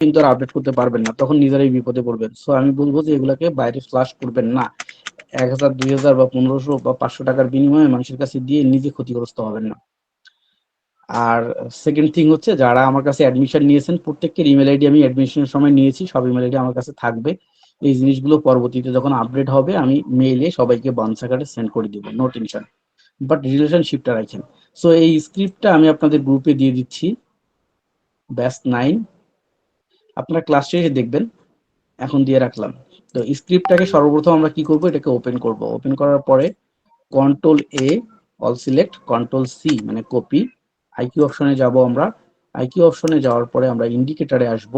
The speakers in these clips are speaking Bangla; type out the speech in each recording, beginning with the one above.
কিন্তু আর আপডেট করতে পারবেন না, তখন নিজেরাই বিপদে পড়বেন। সো আমি বলবো যে এগুলাকে বাইরে ফ্লাশ করবেন না। 1000, 2000 বা 1500 বা 500 টাকার বিনিময়ে মানুষের কাছে দিয়ে নিজে ক্ষতিগ্রস্ত হবেন না। আর সেকেন্ড থিং হচ্ছে, যারা আমার কাছে অ্যাডমিশন নিয়েছেন প্রত্যেকের ইমেল আইডি আমি অ্যাডমিশনের সময় নিয়েছি, সব ইমেল আইডি আমার কাছে থাকবে। এই জিনিসগুলো পরবর্তীতে যখন আপডেট হবে আমি মেইলে সবাইকে বানসা কার্ডে সেন্ড করে দিব, নো টেনশন। বাট রিলেশনশিপটা রাখেন। সো এই স্ক্রিপ্টটা আমি আপনাদের গ্রুপে দিয়ে দিচ্ছি, ব্যাস 9, আপনারা ক্লাস শেষে দেখবেন, এখন দিয়ে রাখলাম। তো স্ক্রিপ্টটাকে সর্বপ্রথম আমরা কি করব, এটাকে ওপেন করব। ওপেন করার পরে কন্ট্রোল এ, অল সিলেক্ট, কন্ট্রোল সি মানে কপি, আইকিউ অপশনে যাব আমরা। আইকিউ অপশনে যাওয়ার পরে আমরা ইন্ডিকেটরে আসব।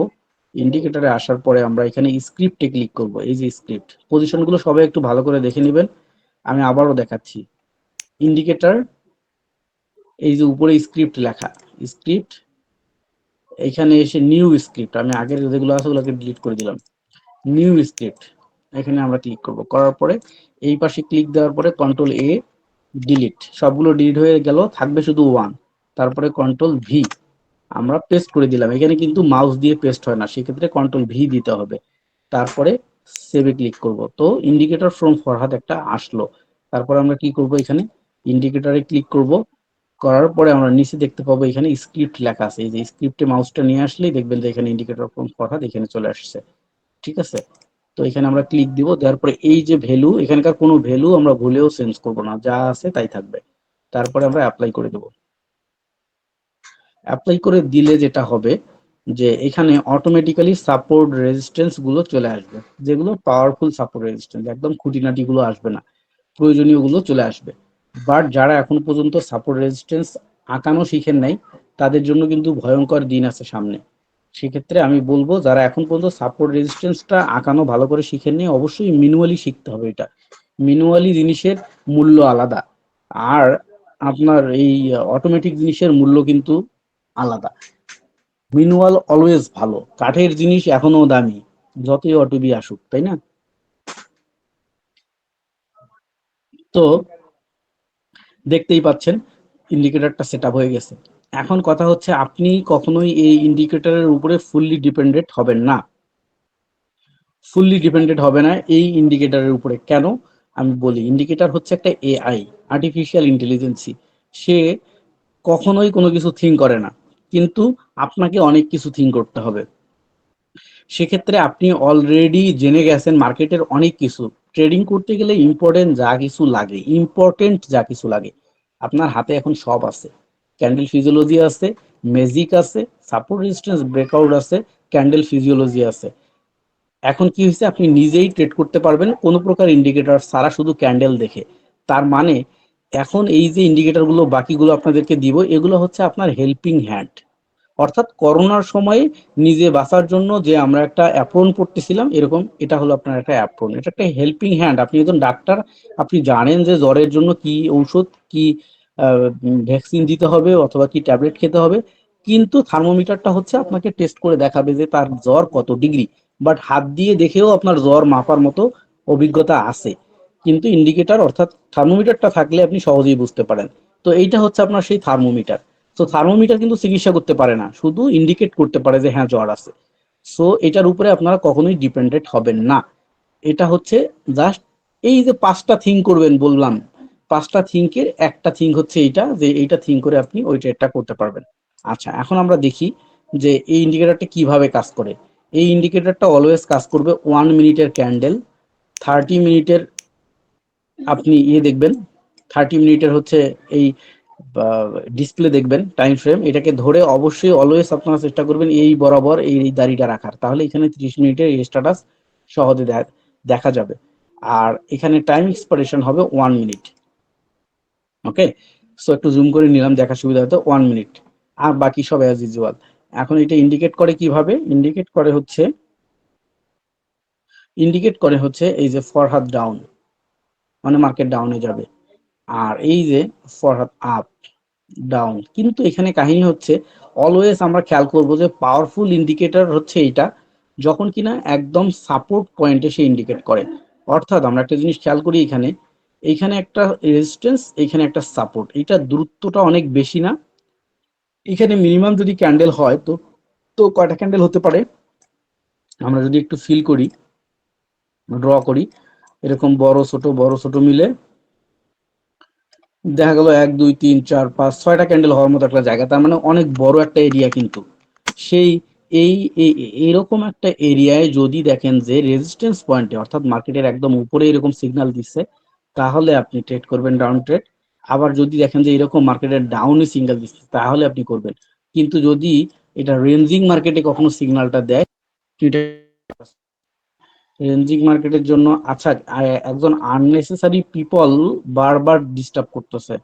ইন্ডিকেটরে আসার পরে আমরা এখানে স্ক্রিপ্টে ক্লিক করব। এই যে স্ক্রিপ্ট, পজিশনগুলো সবাই একটু ভালো করে দেখে নেবেন, আমি আবারও দেখাচ্ছি। ইন্ডিকেটর, এই যে উপরে স্ক্রিপ্ট লেখা, স্ক্রিপ্ট, এখানে এসে নিউ স্ক্রিপ্ট, আমি আগের যেগুলো আছে ওগুলোকে ডিলিট করে দিলাম, নিউ স্ক্রিপ্ট, এখানে আমরা ক্লিক করব। করার পরে এই পাশে ক্লিক দেওয়ার পরে কন্ট্রোল এ, ডিলিট, সবগুলো ডিলিট হয়ে গেল, থাকবে শুধু ওয়ান। তারপরে কন্ট্রোল ভি, আমরা পেস্ট করে দিলাম। এখানে কিন্তু মাউস দিয়ে পেস্ট হয় না, সেক্ষেত্রে কন্ট্রোল ভি দিতে হবে। তারপরে সেভে ক্লিক করব। তো ইন্ডিকেটর ফ্রম ফরহাদ একটা আসলো। তারপরে আমরা কি করব, এখানে ইন্ডিকেটরে ক্লিক করব। করার পরে আমরা নিচে দেখতে পাবো এখানে স্ক্রিপ্ট লেখা আছে। এই যে স্ক্রিপ্টে মাউসটা নিয়ে আসলেই দেখবেন যে এখানে ইন্ডিকেটর ফ্রম ফরহাদ এখানে চলে আসছে। ঠিক আছে, তো এখানে আমরা ক্লিক দিব। দেওয়ার পরে এই যে ভ্যালু, এখানকার কোনো ভ্যালু আমরা ভুলেও চেঞ্জ করব না, যা আছে তাই থাকবে। তারপরে আমরা অ্যাপ্লাই করে দেব। অ্যাপ্লাই করে দিলে যেটা হবে যে এখানে অটোমেটিক্যালি সাপোর্ট রেজিস্ট্যান্স গুলো চলে আসবে, যেগুলো পাওয়ারফুল সাপোর্ট রেজিস্ট্যান্স, একদম খুঁটিনাটি গুলো আসবে না, প্রয়োজনীয় গুলো চলে আসবে। বাট যারা এখন পর্যন্ত সাপোর্ট রেজিস্ট্যান্স আঁকানো শিখেন নাই, তাদের জন্য কিন্তু ভয়ঙ্কর দিন আছে সামনে। সেক্ষেত্রে আমি বলবো, যারা এখন পর্যন্ত সাপোর্ট রেজিস্ট্যান্সটা আঁকানো ভালো করে শিখেননি, অবশ্যই ম্যানুয়ালি শিখতে হবে। এটা ম্যানুয়ালি জিনিসের মূল্য আলাদা, আর আপনার এই অটোমেটিক জিনিসের মূল্য কিন্তু আলাদা। ম্যানুয়াল অলওয়েজ ভালো, কাঠের জিনিস এখনো দামি, যতই অটোবি আসুক, তাই না? তো দেখতেই পাচ্ছেন ইন্ডিকেটরটা সেট আপ হয়ে গেছে। এখন কথা হচ্ছে, আপনি কখনোই এই ইন্ডিকেটরের উপরে ফুললি ডিপেন্ডেন্ট হবেন না। ফুললি ডিপেন্ডেন্ট হবে না এই ইন্ডিকেটরের উপরে। কেন? আমি বলি, ইন্ডিকেটর হচ্ছে একটা এআই, আর্টিফিশিয়াল ইন্টেলিজেন্সি। সে কখনোই কোনো কিছু থিঙ্ক করে না, কিন্তু আপনাকে অনেক কিছু থিঙ্ক করতে হবে। সেক্ষেত্রে আপনি অলরেডি জেনে গেছেন মার্কেটের অনেক কিছু। ট্রেডিং করতে গেলে ইম্পর্টেন্ট যা কিছু লাগে আপনার হাতে এখন সব আছে। ক্যান্ডেল ফিজিওলজি আছে, ম্যাজিক আছে, সাপোর্ট রেজিস্ট্যান্স ব্রেকআউট আছে, ক্যান্ডেল ফিজিওলজি আছে। এখন কি হয়েছে, আপনি নিজেই ট্রেড করতে পারবেন কোনো প্রকার ইন্ডিকেটর ছাড়া, শুধু ক্যান্ডেল দেখে। তার মানে এখন এই যে ইন্ডিকেটর গুলো বাকিগুলো আপনাদেরকে দিব, এগুলো হচ্ছে আপনার হেল্পিং হ্যান্ড। অর্থাৎ করোনার সময় নিজে বাঁচার জন্য যে আমরা একটা অ্যাপ্রন পড়তেছিলাম, এরকম এটা হলো আপনার একটা অ্যাপ্রন, এটা একটা হেল্পিং হ্যান্ড। আপনি একজন ডাক্তার, আপনি জানেন যে জ্বরের জন্য কি ঔষধ, কি ভ্যাকসিন দিতে হবে অথবা কি ট্যাবলেট খেতে হবে, কিন্তু থার্মোমিটারটা হচ্ছে আপনাকে টেস্ট করে দেখাবে যে তার জ্বর কত ডিগ্রি। বাট হাত দিয়ে দেখেও আপনার জ্বর মাপার মতো অভিজ্ঞতা আছে, কিন্তু ইন্ডিকেটর অর্থাৎ থার্মোমিটারটা থাকলে আপনি সহজেই বুঝতে পারেন। তো এইটা হচ্ছে আপনার সেই থার্মোমিটার। তো থার্মোমিটার কিন্তু চিকিৎসা করতে পারে না, শুধু ইন্ডিকেট করতে পারে যে হ্যাঁ জ্বর আছে। সো এটার উপরে আপনারা কখনোই ডিপেন্ডেন্ট হবেন না। এটা হচ্ছে জাস্ট এই যে পাঁচটা থিঙ্ক করবেন বললাম, পাঁচটা থিঙ্কের একটা থিঙ্ক হচ্ছে এইটা, যে এইটা থিঙ্ক করে আপনি ওই ট্রেডটা করতে পারবেন। আচ্ছা, এখন আমরা দেখি যে এই ইন্ডিকেটরটা কিভাবে কাজ করে। এই ইন্ডিকেটরটা অলওয়েজ কাজ করবে 1 মিনিটের ক্যান্ডেল, 30 মিনিটের আপনি দেখবেন, 30 মিনিটের হচ্ছে এই ডিসপ্লে দেখবেন, টাইম ফ্রেম, এটাকে ধরে অবশ্যই অলওয়েজ আপনারা চেষ্টা করবেন এই বরাবর এই দাড়িটা রাখার, তাহলে এখানে 30 মিনিটের স্ট্যাটাস সহজে দেখা যাবে। আর এখানে টাইম এক্সপাইরেশন হবে 1 মিনিট। ওকে, সো একটু জুম করে নিলাম দেখা সুবিধা হতো, 1 মিনিট। আর বাকি সব অ্যাজ ইউজুয়াল। এখন এটা ইন্ডিকেট করে কিভাবে, ইন্ডিকেট করে হচ্ছে এই যে ফরহাদ ডাউন, মানে মার্কেট ডাউনে যাবে। আর এই যে ফরহাদ আপ, ডাউন। কিন্তু এখানে কাহিনী হচ্ছে, অলওয়েজ আমরা খেয়াল করব যে পাওয়ারফুল ইন্ডিকেটর হচ্ছে এটা যখন কিনা একদম সাপোর্ট পয়েন্টে সে ইন্ডিকেট করে। অর্থাৎ আমরা একটা জিনিস খেয়াল করি, এখানে এইখানে একটা রেজিস্ট্যান্স, এখানে একটা সাপোর্ট, এটা দূরত্বটা অনেক বেশি না। এখানে মিনিমাম যদি ক্যান্ডেল হয় তো তো কয়টা ক্যান্ডেল হতে পারে, আমরা যদি একটু ফিল করি, ড্র করি, এরকম বড় ছোট মিলে দেখা গেল 1 2 3 4 5 6টা ক্যান্ডেল হওয়ার মতো একটা জায়গা, তার মানে অনেক বড় একটা এরিয়া। কিন্তু সেই এই এইরকম একটা এরিয়ায় যদি দেখেন যে রেজিস্ট্যান্স পয়েন্টে অর্থাৎ মার্কেটের একদম উপরে এরকম সিগন্যাল দিচ্ছে, তাহলে আপনি ট্রেড করবেন ডাউন ট্রেড। আবার যদি দেখেন যে এরকম মার্কেটের ডাউনে সিগন্যাল দিচ্ছে, তাহলে আপনি করবেন। কিন্তু যদি এটা রেঞ্জিং মার্কেটে কখনো সিগন্যালটা দেয়, রেঞ্জিং মার্কেটের জন্য আচ্ছা, একজন আননেসেসারি পিপল বারবার ডিস্টার্ব করতেছে।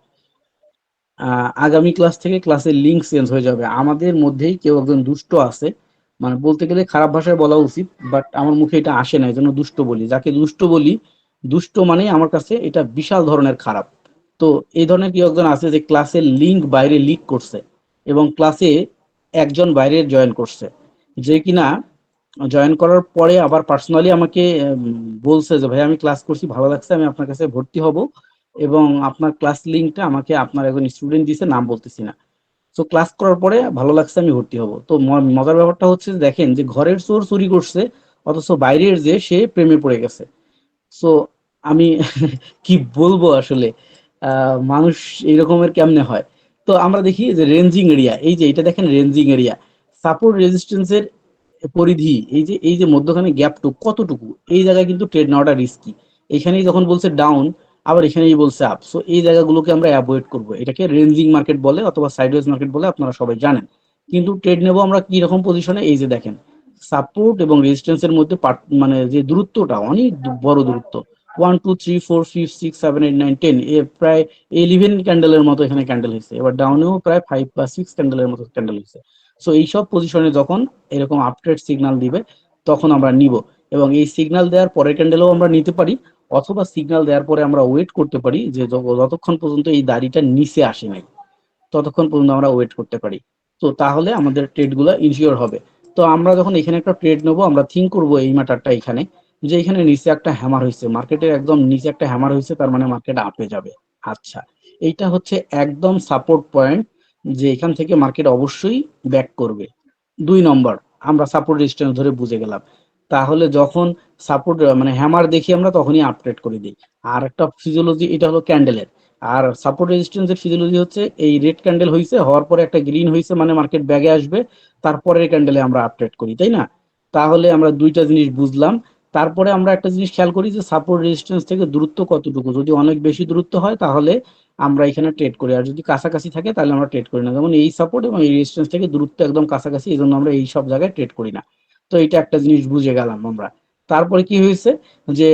আগামী ক্লাস থেকে ক্লাসের লিঙ্ক চেঞ্জ হয়ে যাবে। আমাদের মধ্যেই কেউ একজন দুষ্ট আছে, মানে বলতে গেলে খারাপ ভাষায় বলা উচিত, বাট আমার মুখে এটা আসে না, এই জন্য দুষ্ট বলি। যাকে দুষ্ট বলি, দুষ্ট মানে আমার কাছে এটা বিশাল ধরনের খারাপ। তো এই ধরনের কেউ একজন আছে যে ক্লাসের লিঙ্ক বাইরে লিক করছে, এবং ক্লাসে একজন বাইরে জয়েন করছে, যে কিনা জয়েন করার পরে আবার পার্সোনালি আমাকে বলছে যে ভাই আমি ক্লাস করছি, ভালো লাগছে, আমি আপনার কাছে ভর্তি হব, এবং আপনার ক্লাস লিঙ্কটা আমাকে আপনার একজন স্টুডেন্ট দিছে, নাম বলতেছি না। তো ক্লাস করার পরে ভালো লাগছে, আমি ভর্তি হব। তো মজার ব্যাপারটা হচ্ছে যে দেখেন যে ঘরের চোর চুরি করছে, অথচ বাইরের যে সে প্রেমে পড়ে গেছে। সো আমি কি বলবো আসলে, মানুষ এইরকমের কেমনে হয়। তো আমরা দেখি যে রেঞ্জিং এরিয়া, এই যে এটা দেখেন রেঞ্জিং এরিয়া, সাপোর্ট রেজিস্ট্যান্সের পরিধি, এই যে মধ্যখানে গ্যাপটুকু কতটুকু, এই জায়গায় কিন্তু ট্রেড নেওয়াটা রিস্কি। এখানেই যখন বলছে ডাউন, আবার এখানেই বলছে আপ, সো এই জায়গাগুলোকে আমরা অ্যাভয়েড করব। এটাকে রেঞ্জিং মার্কেট বলে অথবা সাইডওয়েজ মার্কেট বলে, আপনারা সবাই জানেন। কিন্তু ট্রেড নেব আমরা কি রকম পজিশনে, এই যে দেখেন সাপোর্ট এবং রেজিস্ট্যান্সের মধ্যে মানে যে দূরত্বটা অনেক বড় দূরত্ব, 1 2 3 4 5 6 7 8 9 10, প্রায় 11 ক্যান্ডেলের মতো এখানে ক্যান্ডেল হয়েছে। এবার ডাউনেও প্রায় 5 বা 6 ক্যান্ডেলের মতো ক্যান্ডেল হয়েছে। সো এইসব পজিশনে যখন এরকম আপট্রেড সিগন্যাল দিবে, তখন আমরা নিব। এবং এই সিগন্যাল দেওয়ার পরের ক্যান্ডেলও আমরা নিতে পারি, অথবা সিগন্যাল দেওয়ার পরে আমরা ওয়েট করতে পারি যে যতক্ষণ পর্যন্ত এই দাড়িটা নিচে আসে নাই, ততক্ষণ পর্যন্ত আমরা ওয়েট করতে পারি। তো তাহলে আমাদের ট্রেড গুলো ইনশিওর হবে। তো আমরা যখন এখানে একটা ট্রেড নেবো, আমরা থিঙ্ক করবো এই ম্যাটারটা এখানে, যে এখানে নিচে একটা হ্যামার হয়েছে, মার্কেটের একদম নিচে একটা হ্যামার হয়েছে, তার মানে মার্কেট আপে যাবে। আচ্ছা, এইটা হচ্ছে একদম সাপোর্ট পয়েন্ট, যে এখান থেকে মার্কেট অবশ্যই ব্যাক করবে। 2 নম্বর, আমরা সাপোর্ট রেজিস্ট্যান্স ধরে বুঝে গেলাম। তাহলে যখন সাপোর্ট মানে হ্যামার দেখি আমরা, তখনই আপট্রেড করে দিই। আর একটা ফিজিওলজি, এটা হলো ক্যান্ডেলের। আর সাপোর্ট রেজিস্ট্যান্স এর ফিজিওলজি হচ্ছে এই রেড ক্যান্ডেল হইছে, হওয়ার পরে একটা গ্রিন হইছে, মানে মার্কেট ব্যাগে আসবে, তারপরের ক্যান্ডেলে আমরা আপডেট করি, তাই না? তাহলে আমরা দুইটা জিনিস বুঝলাম। তারপরে আমরা একটা জিনিস খেয়াল করি যে সাপোর্ট রেজিস্ট্যান্স থেকে দূরত্ব কতটুকু, যদি অনেক বেশি দূরত্ব হয় তাহলে আমরা এখানে ট্রেড করি, আর যদি কাছাকাছি থাকে তাহলে আমরা ট্রেড করি না। যেমন এই সাপোর্ট এবং এই রেজিস্ট্যান্স থেকে দূরত্ব একদম কাছাকাছি, এই জন্য আমরা এই সব জায়গায় ট্রেড করি না। তো এটা একটা জিনিস বুঝে গেলাম আমরা। তারপরে কি হয়েছে, যে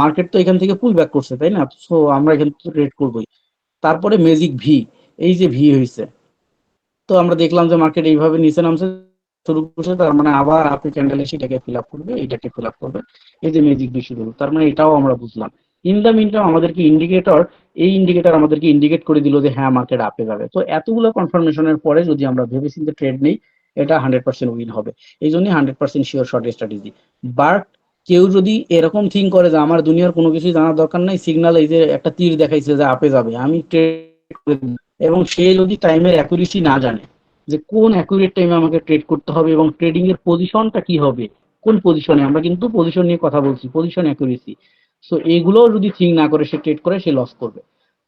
মার্কেট তো এখান থেকে পুল ব্যাক করছে, তাই না? সো আমরা এখান থেকে ট্রেড করবোই। তারপরে ম্যাজিক ভি, এই যে ভি হয়েছে, তো আমরা দেখলাম যে মার্কেট এইভাবে নিচে নামছে শুরু করছে, তার মানে আবার আপনি ক্যান্ডেল এসে এটাকে ফিল আপ করবে, এটাকে ফিল আপ করবে, এই যে ম্যাজিক ভি শুরু, তার মানে এটাও আমরা বুঝলাম। ইন দ্য মিন টাইম আমাদেরকে ইন্ডিকেটর, এই ইন্ডিকেটর আমাদেরকে ইন্ডিকেট করে দিল যে হ্যাঁ মার্কেট আপে যাবে। তো এতগুলো কনফার্মেশনের পরে যদি আমরা ভেবেচিন্তে ট্রেড নেই, এটা 100% উইন হবে। এই জন্যই 100% শিওর শর্ট স্ট্র্যাটেজি। বাট কেউ যদি এরকম থিঙ্ক করে যে আমার দুনিয়ার কোনো কিছু জানার দরকার নাই, সিগন্যাল এই যে একটা তীর দেখাইছে যে আপে যাবে, আমি ট্রেড, এবং সে যদি টাইমের অ্যাকুরেসি না জানে, যে কোন অ্যাকুরেট টাইমে আমাকে ট্রেড করতে হবে এবং ট্রেডিং এর পজিশনটা কি হবে, কোন পজিশনে, আমরা কিন্তু পজিশন নিয়ে কথা বলছি, পজিশন অ্যাকুরেসি। সো এগুলো যদি থিঙ্ক না করে সে ট্রেড করে, সে লস করবে।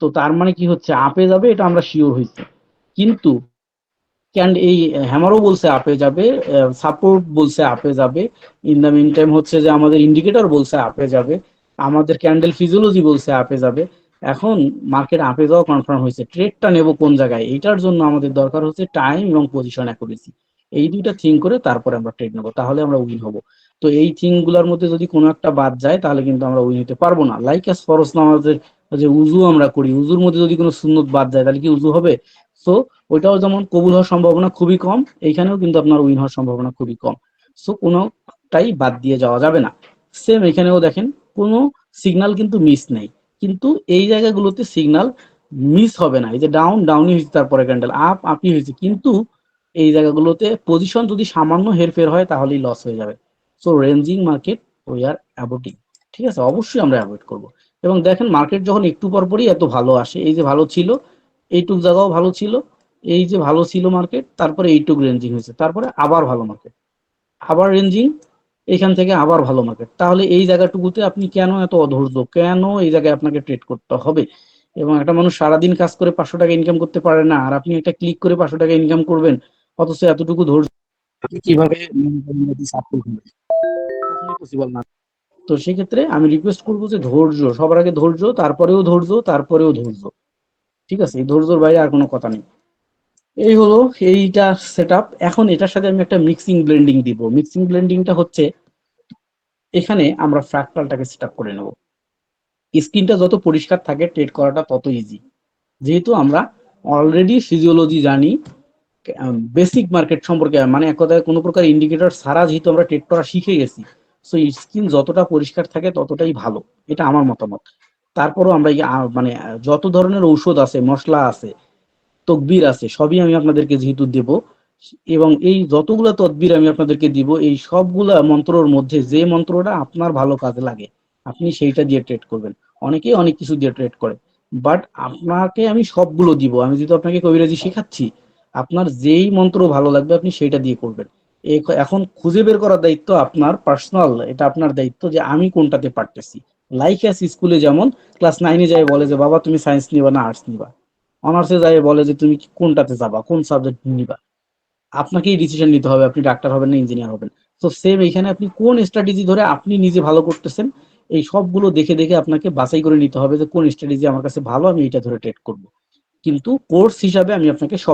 তো তার মানে কি হচ্ছে, আপে যাবে এটা আমরা শিওর হয়েছি। কিন্তু এই হ্যামারও বলছে আপে যাবে, সাপোর্ট বলছে আপে যাবে, ইন দা মিন টাইম হচ্ছে যে আমাদের ইন্ডিকেটর বলছে আপে যাবে, আমাদের ক্যান্ডেল ফিজিওলজি বলছে আপে যাবে। এখন মার্কেট আপে যাওয়া কনফার্ম হয়েছে, ট্রেডটা নেব কোন জায়গায়, এইটার জন্য আমাদের দরকার হচ্ছে টাইম এবং পজিশন অ্যাকুরেসি। এই দুইটা থিঙ্ক করে তারপরে আমরা ট্রেড নেবো, তাহলে আমরা উইন হবো। তো এই থিঙ্ক গুলার মধ্যে যদি কোনো একটা বাদ যায়, তাহলে কিন্তু আমরা উইন হতে পারবো না। লাইক এস ফরজ নামাজের যে উজু আমরা করি, উজুর মধ্যে যদি কোনো সুন্নত বাদ যায়, তাহলে কি উজু হবে? সো ওইটাও যেমন কবুল হওয়ার সম্ভাবনা খুবই কম, এইখানেও কিন্তু আপনার উইন হওয়ার সম্ভাবনা খুবই কম। সো কোনোটাই বাদ দিয়ে যাওয়া যাবে না। সেম এখানেও দেখেন, কোনো সিগন্যাল কিন্তু মিস নেই, কিন্তু এই জায়গাগুলোতে সিগন্যাল মিস হবে না। এই যে ডাউন ডাউনই হয়েছে, তারপরে ক্যান্ডেল আপ আপই হয়েছে, কিন্তু এই জায়গাগুলোতে পজিশন যদি সামান্য হেরফের হয় তাহলেই লস হয়ে যাবে। So ranging market we are avoiding. ঠিক আছে, অবশ্যই আমরা অ্যাভয়েড করব। এবং দেখেন মার্কেট যখন একটু পর পরই এত ভালো আসে, এই যে ভালো ছিল, এইটুক জায়গাও ভালো ছিল, এই যে ভালো ছিল মার্কেট, তারপরে এইটুক রেঞ্জিং হয়েছে, তারপরে আবার ভালো মার্কেট, আবার রেঞ্জিং, এখান থেকে আবার ভালো মার্কেট, তাহলে এই জায়গাটুকুতে আপনি কেন এত অধৈর্য, কেন এই জায়গায় আপনাকে ট্রেড করতে হবে? এবং একটা মানুষ সারাদিন কাজ করে 500 টাকা ইনকাম করতে পারে না, আর আপনি একটা ক্লিক করে 500 টাকা ইনকাম করবেন, অথচ এতটুকু ধৈর্য আপনি কিভাবে সাপোর্ট করবেন? কখনোই পসিবল না। তো সেক্ষেত্রে আমি রিকোয়েস্ট করবো যে ধৈর্য, সবার আগে ধৈর্য, তারপরেও ধৈর্য, তারপরেও ধৈর্য। ঠিক আছে, এই ধৈর্যর বাইরে আর কোনো কথা নেই। এই হলো এইটা সেট আপ। এখন এটার সাথে আমি একটা মিক্সিং ব্লেন্ডিং দিব। মিক্সিং ব্লেন্ডিংটা হচ্ছে, এখানে আমরা ফ্র্যাকটালটাকে সেট আপ করে নেব। স্ক্রিনটা যত পরিষ্কার থাকে ট্রেড করাটা তত ইজি, যেহেতু আমরা অলরেডি ফিজিওলজি জানি, বেসিক মার্কেট সম্পর্কে, মানে এক কথায় কোনো প্রকার ইন্ডিকেটর ছাড়া যেহেতু আমরা ট্রেড করা শিখে গেছি, সো স্ক্রিন যতটা পরিষ্কার থাকে ততটাই ভালো, এটা আমার মতামত। তারপরও আমরা মানে যত ধরনের ঔষধ আছে, মশলা আছে, তকবির আছে, সবই আমি আপনাদেরকে যেহেতু দেব, এবং এই যতগুলা তদবির আমি আপনাদেরকে দিব, এই সবগুলা মন্ত্রর মধ্যে যে মন্ত্রটা আপনার ভালো কাজে লাগে আপনি সেইটা দিয়ে ট্রেড করবেন। অনেকেই অনেক কিছু দিয়ে ট্রেড করে, বাট আপনাকে আমি সবগুলো দিব। আমি যেহেতু আপনাকে কবিরাজি শেখাচ্ছি, আপনার যেই মন্ত্র ভালো লাগবে আপনি সেইটা দিয়ে করবেন। এখন খুঁজে বের করার দায়িত্ব আপনার পার্সোনাল, এটা আপনার দায়িত্ব যে আমি কোনটাতে পারতেছি। লাইক অ্যাস স্কুলে যেমন ক্লাস 9-এ যায় বলে যে বাবা তুমি সায়েন্স নিবা না আর্টস নিবা, অনার্সে যায় বলে যে তুমি কোনটাতে যাবা, কোন সাবজেক্ট নিবা, আপনাকেই ডিসিশন নিতে হবে আপনি ডাক্তার হবেন না ইঞ্জিনিয়ার হবেন। তো সেম এখানে আপনি কোন স্ট্র্যাটেজি ধরে আপনি নিজে ভালো করতেছেন, এই সবগুলো দেখে দেখে আপনাকে বাছাই করে নিতে হবে যে কোন স্ট্র্যাটেজি আমার কাছে ভালো, আমি এটা ধরে ট্রেড করব। কিন্তু কোর্স হিসাবে আমি আপনাকে সব